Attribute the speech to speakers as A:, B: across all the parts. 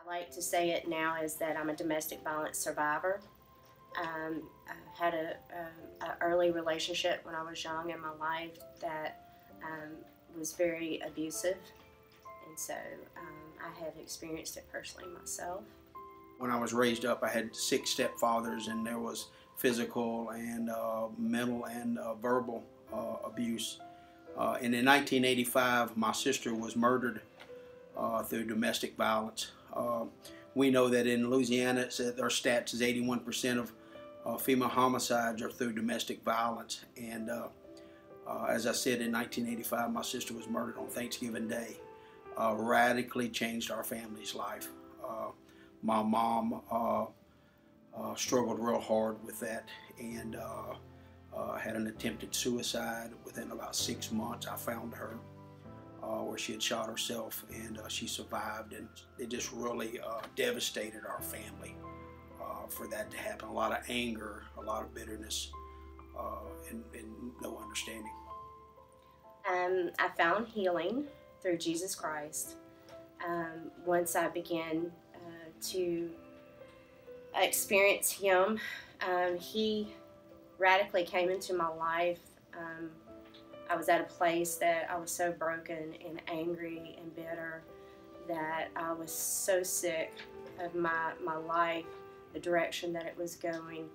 A: like to say it now is that I'm a domestic violence survivor. I had a early relationship when I was young in my life that was very abusive, and so I have experienced it personally myself.
B: When I was raised up, I had 6 stepfathers, and there was physical and mental and verbal abuse. And in 1985, my sister was murdered through domestic violence. We know that in Louisiana, our stats is 81% of female homicides are through domestic violence. And as I said, in 1985, my sister was murdered on Thanksgiving Day. Radically changed our family's life. My mom struggled real hard with that, and had an attempted suicide. Within about 6 months, I found her where she had shot herself, and she survived, and it just really devastated our family for that to happen. A lot of anger, a lot of bitterness, and no understanding.
A: I found healing through Jesus Christ once I began to experience Him. He radically came into my life. I was at a place that I was so broken and angry and bitter that I was so sick of my life, the direction that it was going,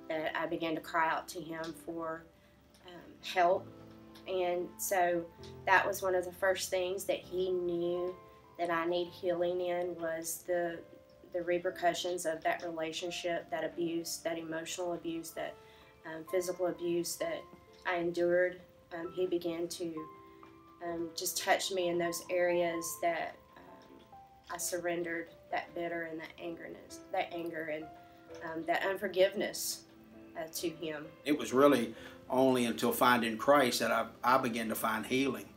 A: that I began to cry out to Him for help. And so that was one of the first things that He knew that I need healing in, was the repercussions of that relationship, that abuse, that emotional abuse, that physical abuse that I endured. He began to just touch me in those areas that I surrendered that bitter and that anger and that unforgiveness to Him. It
B: was really only until finding Christ that I began to find healing.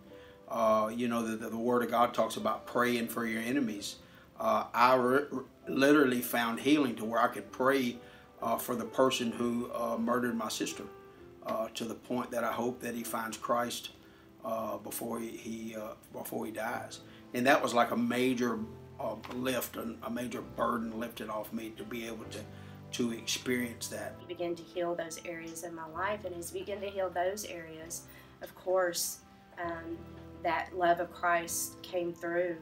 B: You know, the Word of God talks about praying for your enemies. I literally found healing to where I could pray for the person who murdered my sister, to the point that I hope that he finds Christ before he dies. And that was like a major lift, a major burden lifted off me to be able to experience that.
A: He began to heal those areas in my life, and as he began to heal those areas, of course, that love of Christ came through,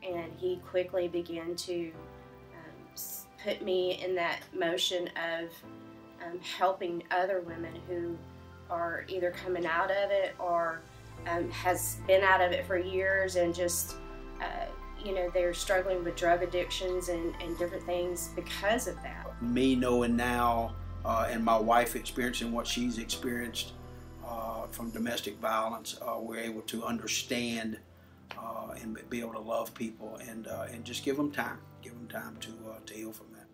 A: and He quickly began to put me in that motion of helping other women who are either coming out of it or has been out of it for years, and just you know, they're struggling with drug addictions and different things because of that.
B: Me knowing now and my wife experiencing what she's experienced from domestic violence, we're able to understand and be able to love people and just give them time to heal from that.